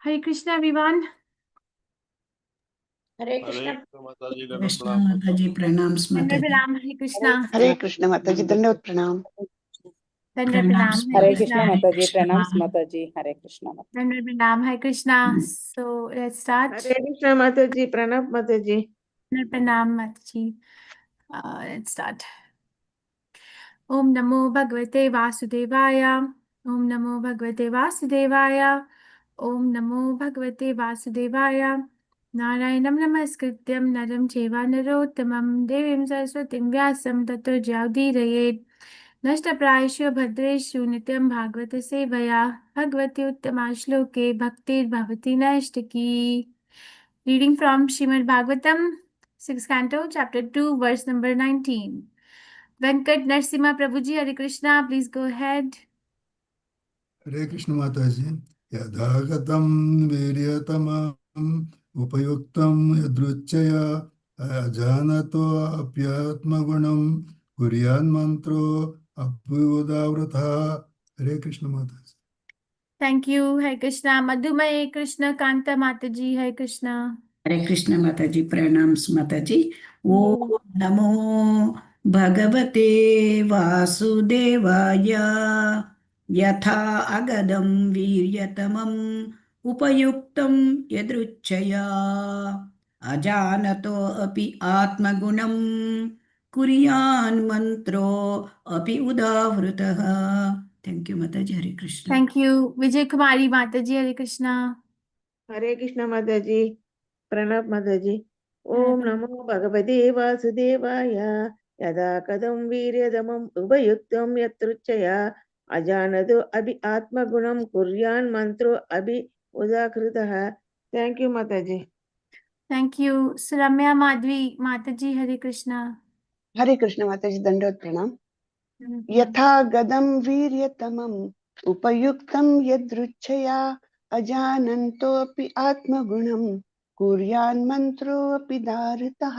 Hare Krishna, everyone. हरे कृष्ण माता जी, कृष्ण माता जी प्रणाम माता जी। Ram, Hare Krishna. हरे कृष्ण माता जी, दंडवत प्रणाम। Pranam, हरे Hare कृष्ण Krishna. माता जी प्रणाम माता जी हरे Krishna Pranam, Hare Krishna. So let's start. हरे कृष्ण माता जी प्रणाम माता जी Pranam, Mataji. Let's start. Om Namo Bhagavate Vasudevaya. Om Namo Bhagavate Vasudevaya. Om Namo Bhagavate Vasudevaya. Narayanam Namaskrityam Naram Cheva Narottamam Devim Saraswatim Vyasam Tato Jyaudirayet Nashtaprayashu Bhadreshu Nityam Bhagavata Sevaya Bhagavati Uttama Shloke Bhaktir Bhavati Nashtaki. Reading from Srimad Bhagavatam, 6th Canto, Chapter 2, verse number 19. Venkat Narasimha Prabhuji, Hare Krishna, please go ahead. हरे कृष्ण माता जी। यथागतं वीर्यतमम् उपयुक्तं यदृच्छया अजानतो अप्यात्मगुणं कुर्यान्मन्त्रो अभ्युदावृतः। हरे कृष्ण माता जी। Thank you, Hare Krishna. Madhumaye Krishna Kanta Mataji, Hare Krishna. हरे कृष्ण माता जी प्रणाम माता जी। ओम नमो भगवते वासुदेवाय। यथा अगदं वीर्यतमम् उपयुक्तं यदृच्छया अजानतो अपि आत्मगुणं कुर्यान् मन्त्रो अपि उदावृतः। थैंक यू माता जी। हरे Krishna. Thank you, Vijay Kumari Mataji, Hare Krishna. हरे कृष्ण माता जी प्रणाम माता जी ओम नमो भगवते वासुदेवाय यदा कदम वीर्यदमम् उपयुक्तं यत्रुच्चया अजानतो अभि आत्मगुणं कुर्यान् मन्त्रो अभि उदाकृतः थैंक यू माता जी Thank you, Suramya Madhvi Mataji, Hare Krishna. हरे कृष्ण माता जी, दंडवत प्रणाम। यथा गदं वीर्यतमम् उपयुक्तं यदृच्छया अजानन्तोऽपि आत्मगुणं कुर्यान् मन्त्रोऽपि धारितः।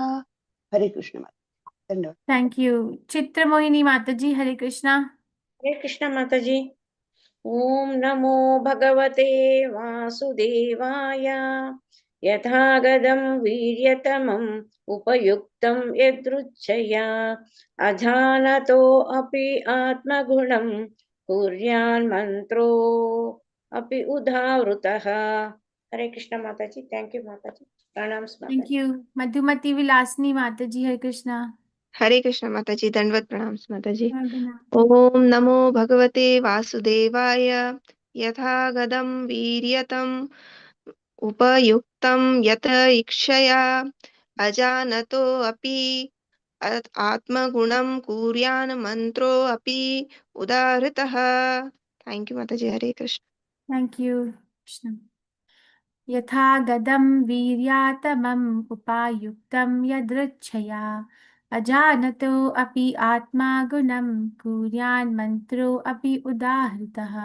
हरे कृष्ण माता, दंडवत। Thank you, Chitra Mohini Mataji, Hare Krishna. हरे कृष्ण माता जी ओम नमो भगवते वासुदेवाय यथा गदं वीर्यतमम् उपयुक्तं यदृच्छया अजानतो अपि आत्मगुणं कुर्यान् मन्त्रो अपि उदावृतः हरे कृष्ण माता जी थैंक यू माता जी प्रणाम माता Thank you, Madhumati Vilasini Mataji, Hare Krishna. हरे कृष्ण माता जी दंडवत प्रणाम माता जी Pranam. ओम नमो भगवते वासुदेवाय यथा गदं वीर्यतम् उपयुक्तं यत इक्षया अजानतो अपि आत्मगुणं कुर्यान् मन्त्रो अपि उदाहृतः थैंक यू माता जी हरे कृष्ण Thank you, Krishna. यथा गदं वीर्यातमम् उपायुक्तं यदृच्छया अजानतो अपि आत्मा गुणं कुर्यान् मन्त्रो अपि उदाहृतः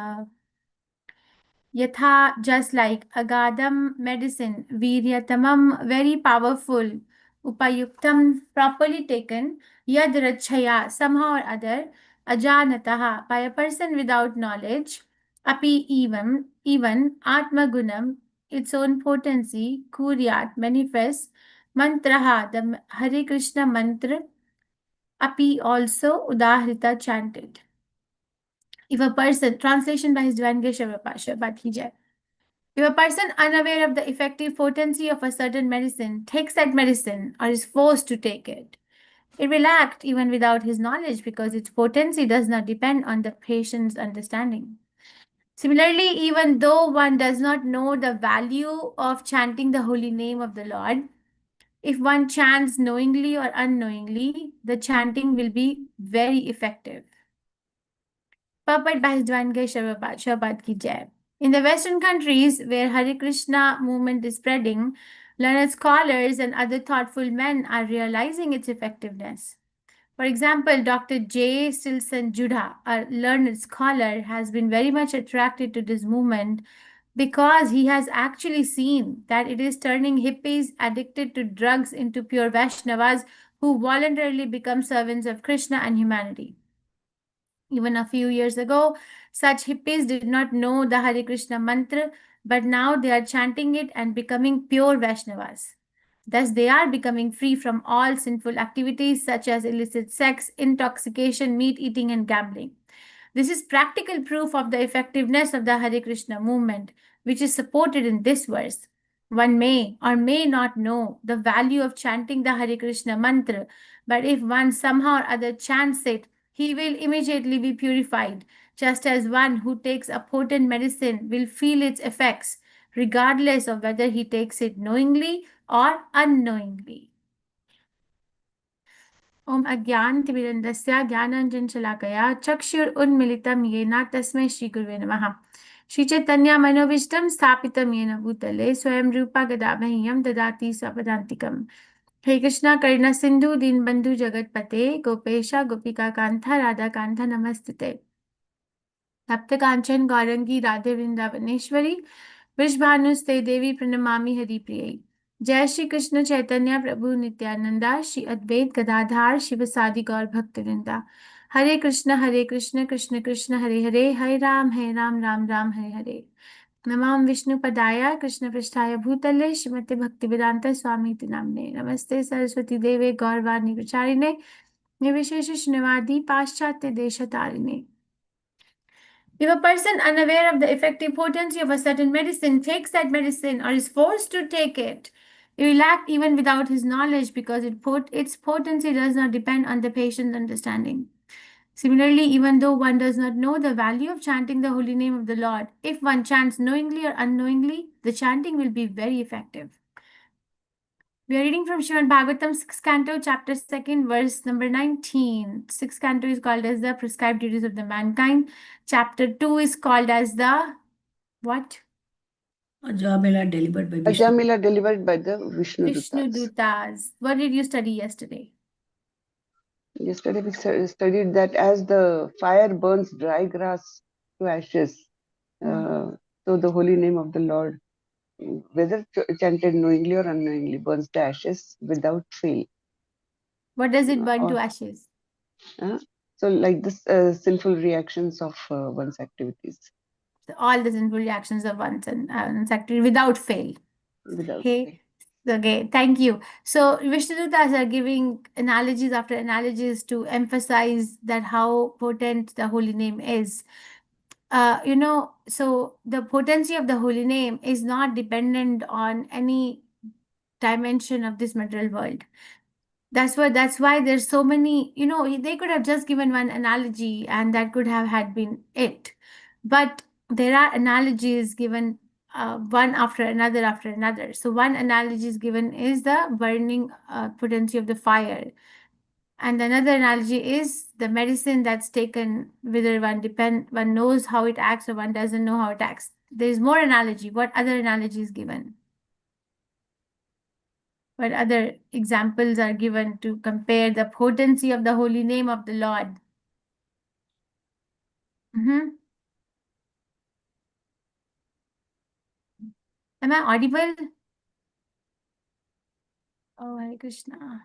यथा just like agadam medicine viryatamam very powerful upayuktam properly taken yadrachaya somehow or other ajanataha by a person without knowledge api even atmagunam its own potency kuryat manifests mantraha the Hare Krishna mantra api also udahrita chanted. If a person, translation by His Divine Grace Shabbat Ki Jai. If a person unaware of the effective potency of a certain medicine takes that medicine or is forced to take it, it will act even without his knowledge because its potency does not depend on the patient's understanding. Similarly, even though one does not know the value of chanting the holy name of the Lord, if one chants knowingly or unknowingly, the chanting will be very effective. Purport by His Divine Grace Shabbat Ki Jai. In the Western countries where Hare Krishna movement is spreading, learned scholars and other thoughtful men are realizing its effectiveness. For example, Dr. J. Silson Judah, a learned scholar, has been very much attracted to this movement because he has actually seen that it is turning hippies addicted to drugs into pure Vaishnavas who voluntarily become servants of Krishna and humanity. Even a few years ago, such hippies did not know the Hare Krishna mantra but now they are chanting it and becoming pure Vaishnavas. Thus, they are becoming free from all sinful activities such as illicit sex, intoxication, meat eating, and gambling. This is practical proof of the effectiveness of the Hare Krishna movement, which is supported in this verse. One may or may not know the value of chanting the Hare Krishna mantra, but if one somehow or other chants it, he will immediately be purified, just as one who takes a potent medicine will feel its effects, regardless of whether he takes it knowingly or unknowingly. ओम अज्ञानतिमिरन्दस्य ज्ञानाञ्जनशलाकया चक्षुरुन्मिलितं येन तस्मै श्रीगुरुवे नमः श्रीचैतन्यमनोभीष्टं स्थापितं येन भूतले स्वयं रूपा गदा मह्यं ददाति स्वपदान्तिकम् हे कृष्णा करुणा सिन्धु दीनबन्धु जगत्पते गोपेश गोपिका कान्ता राधा कान्ता नमस्ते तप्त कांचन गौरंगी राधे वृंदावनेश्वरी वृषभानुस्ते देवी प्रणमामि हरिप्रियै जय श्री कृष्ण चैतन्य प्रभु नित्यानंदा श्री अद्वैत गदाधार शिव सादि गौर भक्तवृंदा हरे कृष्ण कृष्ण कृष्ण हरे हरे हरे राम राम हरे हरे नमां विष्णुपदाय कृष्णपृष्ठाय भूतले श्रीमते भक्तिवेदांत स्वामी नाम्ने नमस्ते सरस्वती देवे गौरवाणी प्रचारिणे निर्विशेष शून्यवादी पाश्चात्य देशतारिणे If a person unaware of the effective potency of a certain medicine takes that medicine or is forced to take it, he will act even without his knowledge because its potency does not depend on the patient's understanding. Similarly, even though one does not know the value of chanting the holy name of the Lord, if one chants knowingly or unknowingly, the chanting will be very effective. We are reading from Srimad Bhagavatam, 6th canto, chapter 2nd, verse number 19. 6th canto is called as the prescribed duties of the mankind. Chapter 2 is called as the what? Ajamila delivered by Vishnu. Ajamila delivered by the Vishnu Vishnu Dutas. Dutas. What did you study yesterday? Yesterday we studied that as the fire burns dry grass to ashes, so the holy name of the Lord, whether chanted knowingly or unknowingly, burns the ashes without fail. What does it burn to ashes? So like this sinful reactions of one's activities. So all the sinful reactions of one's activity without fail. Without Okay. fail. Okay, thank you. So Vishnudutas are giving analogies after analogies to emphasize that how potent the holy name is. So the potency of the holy name is not dependent on any dimension of this material world. That's why there's so many, they could have just given one analogy and that could have had been it. But there are analogies given one after another. So one analogy is given is the burning potency of the fire. And another analogy is the medicine that's taken, whether one knows how it acts or one doesn't know how it acts. There's more analogy. What other analogy is given? What other examples are given to compare the potency of the holy name of the Lord? Am I audible? Oh, Hare Krishna.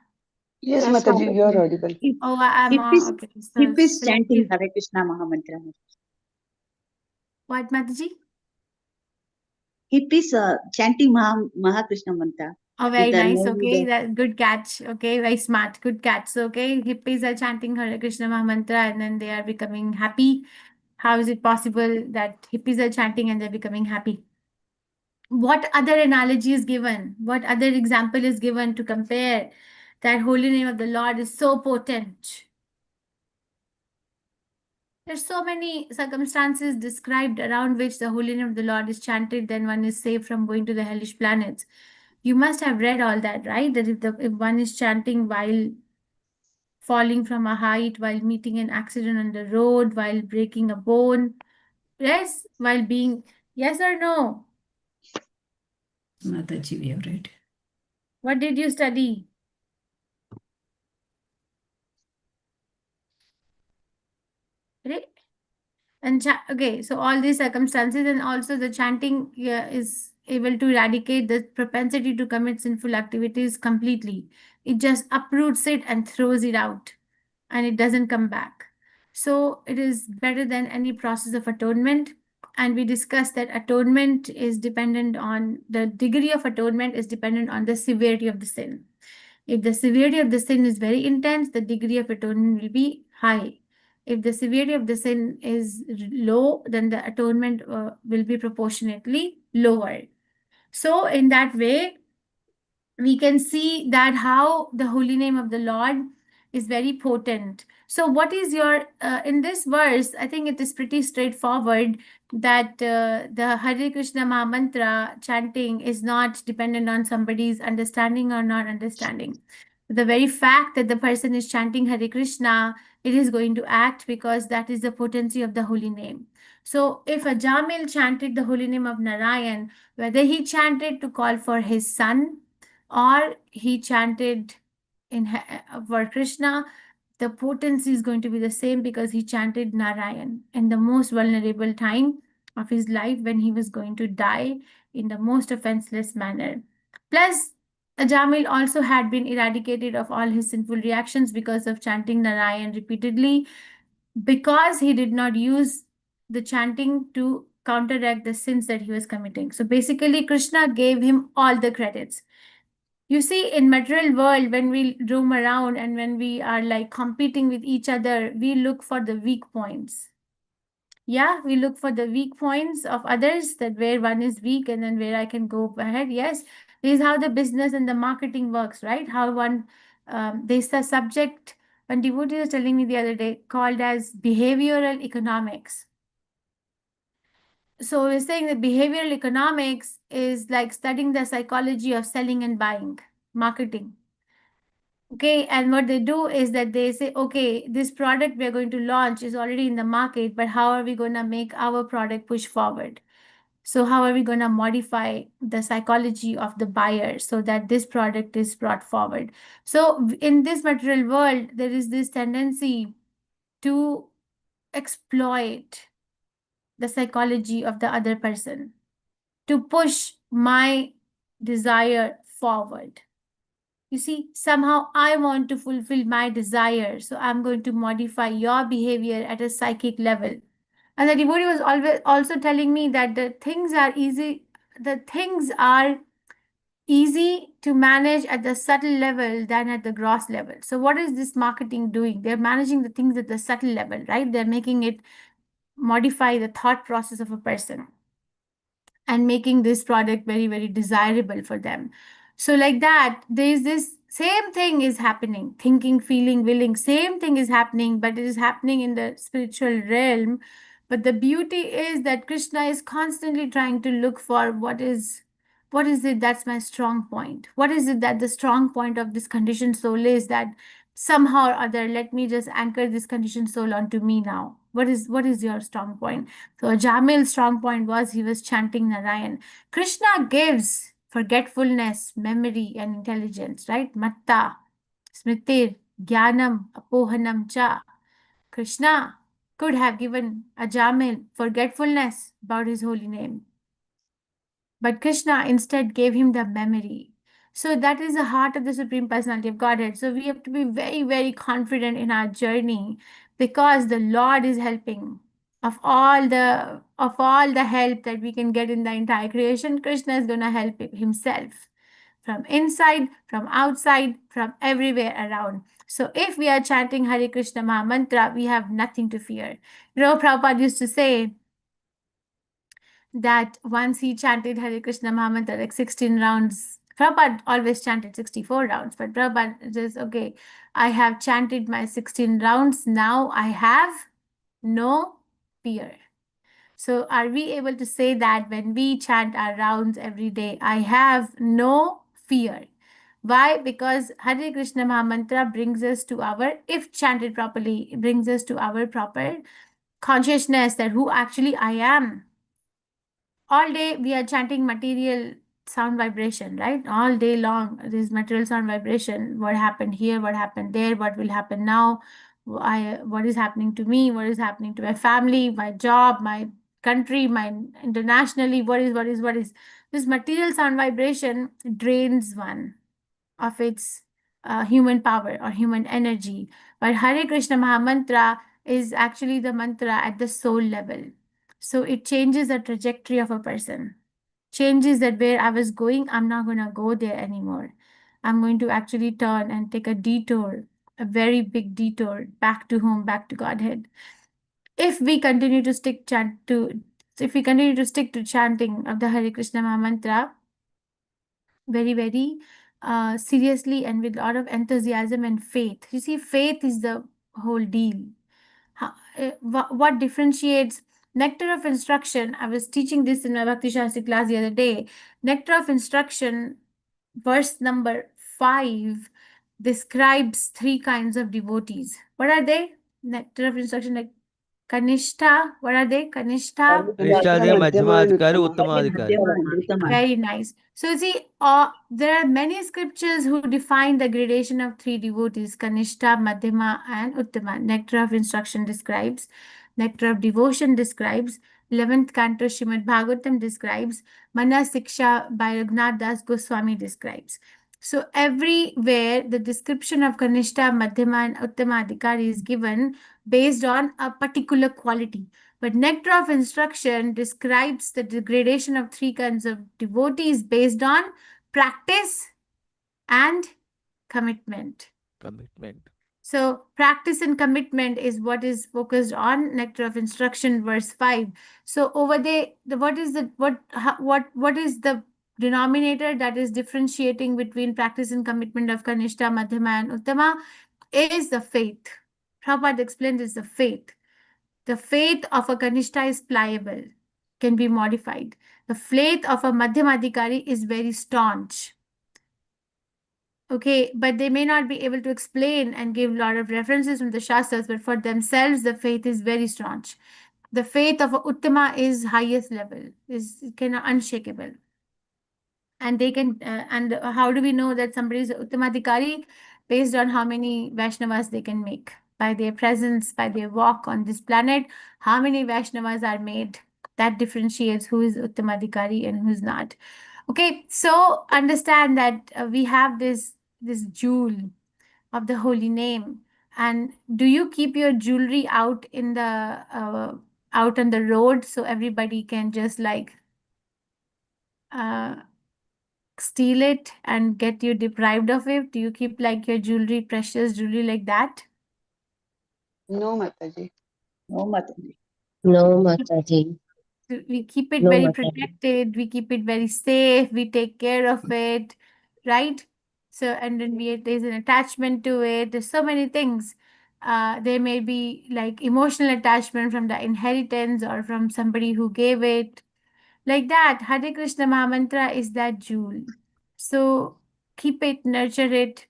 Yes, Yes, Mataji, you are Mataji. audible. Oh, I'm okay. So Hip is chanting selective. Hare Krishna Mahamantra. What, Mataji? Hip is chanting Mahakrishna mantra. Oh, very With the nice. name Okay, the- that good catch. Okay, very smart. Good catch. So, okay, hippies are chanting Hare Krishna Mahamantra and then they are becoming happy. How is it possible that hippies are chanting and they're becoming happy? What other analogy is given? What other example is given to compare that holy name of the Lord is so potent? There's so many circumstances described around which the holy name of the Lord is chanted, then one is saved from going to the hellish planets. You must have read all that, right? That if one is chanting while falling from a height, while meeting an accident on the road, while breaking a bone, yes, while being, yes or no? Mataji, we have read. What did you study? Right? And okay, so all these circumstances and also the chanting is able to eradicate the propensity to commit sinful activities completely. It just uproots it and throws it out and it doesn't come back. So it is better than any process of atonement. And we discussed that atonement is dependent on the degree of atonement is dependent on the severity of the sin. If the severity of the sin is very intense, the degree of atonement will be high. If the severity of the sin is low, then the atonement will be proportionately lower. So in that way, we can see that how the holy name of the Lord is very potent. So what is your, in this verse, I think it is pretty straightforward that the Hare Krishna Maha Mantra chanting is not dependent on somebody's understanding or not understanding. The very fact that the person is chanting Hare Krishna, it is going to act because that is the potency of the holy name. So if a Jamil chanted the holy name of Narayan, whether he chanted to call for his son or he chanted for Krishna, the potency is going to be the same because he chanted Narayan in the most vulnerable time of his life when he was going to die in the most offenseless manner. Plus, Ajamil also had been eradicated of all his sinful reactions because of chanting Narayan repeatedly, because he did not use the chanting to counteract the sins that he was committing. So basically, Krishna gave him all the credits. You see, in material world, when we roam around and when we are like competing with each other, we look for the weak points. Yeah, we look for the weak points of others, that where one is weak and then where I can go ahead. Yes, this is how the business and the marketing works, right? How one, there's a subject, one devotee was telling me the other day, called as behavioral economics. So we're saying that behavioral economics is like studying the psychology of selling and buying, marketing. Okay, and what they do is that they say, okay, this product we are going to launch is already in the market, but how are we going to make our product push forward? So how are we going to modify the psychology of the buyer so that this product is brought forward? So in this material world, there is this tendency to exploit the psychology of the other person, to push my desire forward. You see, somehow I want to fulfill my desire, so I'm going to modify your behavior at a psychic level. And the devotee was always also telling me that the things are easy to manage at the subtle level than at the gross level. So what is this marketing doing? They're managing the things at the subtle level, right? They're making it modify the thought process of a person and making this product very, very desirable for them. So like that, there is this same thing is happening, thinking, feeling, willing, same thing is happening, but it is happening in the spiritual realm. But the beauty is that Krishna is constantly trying to look for what is it that's my strong point? What is it that the strong point of this conditioned soul is, that somehow or other, let me just anchor this conditioned soul onto me now. What is your strong point? So Jamil's strong point was he was chanting Narayan. Krishna gives forgetfulness, memory, and intelligence, right? Matta, Smritir, Jnanam, Apohanam cha. Krishna could have given Ajamil forgetfulness about his holy name. But Krishna instead gave him the memory. So that is the heart of the Supreme Personality of Godhead. So we have to be very, very confident in our journey because the Lord is helping. Of all the help that we can get in the entire creation, Krishna is going to help himself from inside, from outside, from everywhere around. So if we are chanting Hare Krishna Maha Mantra, we have nothing to fear. You know, Prabhupada used to say that once he chanted Hare Krishna Maha Mantra like 16 rounds. Prabhupada always chanted 64 rounds, but Prabhupada says, okay, I have chanted my 16 rounds. Now I have no fear. So are we able to say that when we chant our rounds every day, I have no fear? Why? Because Hare Krishna Maha Mantra brings us to our, if chanted properly, it brings us to our proper consciousness that who actually I am. All day we are chanting material sound vibration, right? All day long, this material sound vibration. What happened here? What happened there? What will happen now? What is happening to me? What is happening to my family, my job, my country, my internationally? What is? This material sound vibration drains one of its human power or human energy. But Hare Krishna Maha Mantra is actually the mantra at the soul level. So it changes the trajectory of a person, changes that where I was going, I'm not going to go there anymore. I'm going to actually turn and take a detour, a very big detour back to home, back to Godhead. If we continue to if we continue to stick to chanting of the Hare Krishna Maha Mantra very, very seriously and with a lot of enthusiasm and faith. You see, faith is the whole deal. What differentiates nectar of instruction? I was teaching this in my Bhakti Shastri class the other day. Nectar of instruction, verse number 5, describes three kinds of devotees. What are they? Nectar of instruction, like Kanishta. What are they? Kanishta. Kanishta Madhyama and Madhyamadhikari Uttama. Uttamādhikari. Madhyama and Uttama. Very nice. So you see, there are many scriptures who define the gradation of three devotees: Kanishta, Madhyama, and Uttama. Nectar of instruction describes, nectar of devotion describes, 11th canto Srimad Bhagavatam describes, Mana Siksha by Raghunath Das Goswami describes. So everywhere the description of Kanishta, Madhyama, and Uttama Adhikari is given based on a particular quality. But nectar of instruction describes the degradation of three kinds of devotees based on practice and commitment. So practice and commitment is what is focused on nectar of instruction, verse 5. So over there, what is the denominator that is differentiating between practice and commitment of Kanishta, Madhyama, and Uttama is the faith. Prabhupada explained is the faith. The faith of a Kanishta is pliable, can be modified. The faith of a Madhyamadhikari is very staunch. Okay, but they may not be able to explain and give a lot of references from the Shastras, but for themselves, the faith is very staunch. The faith of a Uttama is highest level, is kind of unshakable. And they can, and how do we know that somebody is Uttamadhikari? Based on how many Vaishnavas they can make. By their presence, by their walk on this planet, how many Vaishnavas are made? That differentiates who is Uttamadhikari and who's not. Okay, so understand that we have this jewel of the holy name. And do you keep your jewelry out in the out on the road so everybody can just like steal it and get you deprived of it? Do you keep like your jewelry, precious jewelry like that? No, Mataji. No, Mataji. No, Mataji. We keep it No, very Mataji. protected, we keep it very safe, we take care of it, right? So, and then there's an attachment to it. There's so many things. There may be like emotional attachment from the inheritance or from somebody who gave it. Like that, Hare Krishna Mahamantra is that jewel. So keep it, nurture it.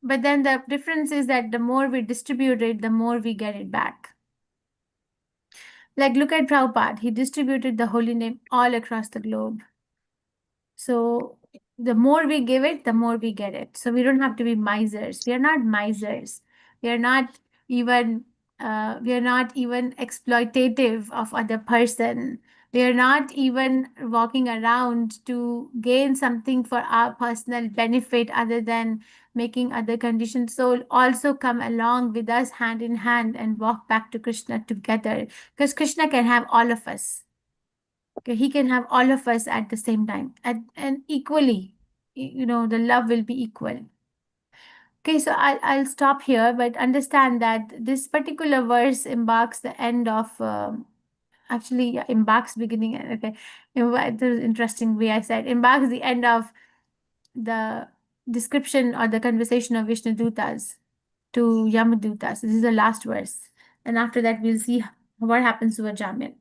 But then the difference is that the more we distribute it, the more we get it back. Like look at Prabhupada, he distributed the holy name all across the globe. So the more we give it, the more we get it. So we don't have to be misers. We are not misers. We are not even exploitative of other person. We are not even walking around to gain something for our personal benefit other than making other conditioned soul also come along with us hand in hand and walk back to Krishna together. Because Krishna can have all of us. Okay, he can have all of us at the same time and equally, the love will be equal. Okay, so I'll stop here, but understand that this particular verse embarks the end of, embarks beginning, okay, there's an interesting way I said, embarks the end of the description or the conversation of Vishnu Dutas to Yamadutas. This is the last verse. And after that, we'll see what happens to Ajamil.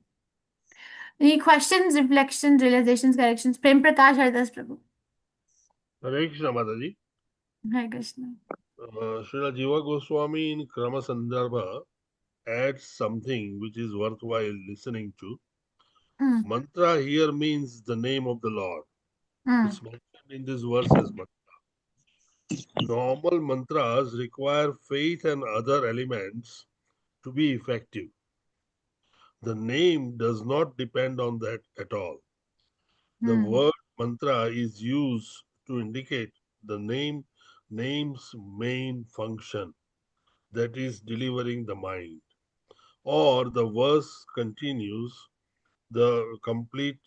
Any questions, reflections, realizations, corrections? Prem Prakash Hardas Prabhu. Hare Krishna Mataji. Hare Krishna. Srila Jiva Goswami in Krama Sandarbha adds something which is worthwhile listening to. Mm. Mantra here means the name of the Lord. Mm. It's mentioned in this verse as mantra. Normal mantras require faith and other elements to be effective. The name does not depend on that at all. The word mantra is used to indicate the name's main function, that is delivering the mind. Or the verse continues, the complete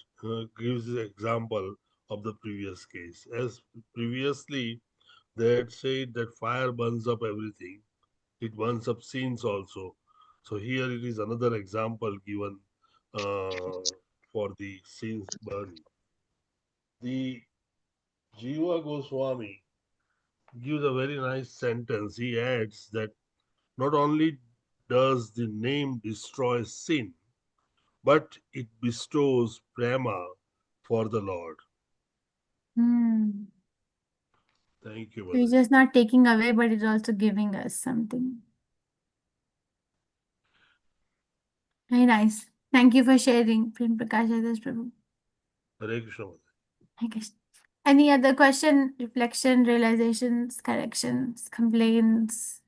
gives the example of the previous case. As previously they had said that fire burns up everything, it burns up sins also. So here it is another example given for the sins burning. The Jiva Goswami gives a very nice sentence. He adds that not only does the name destroy sin, but it bestows prema for the Lord. Hmm. Thank you, So he's Mother. just not taking away, but it's also giving us something. Very nice. Thank you for sharing, Prem Prakash Adas Prabhu. Hare Krishna, Mother. I guess. Any other question, reflection, realizations, corrections, complaints?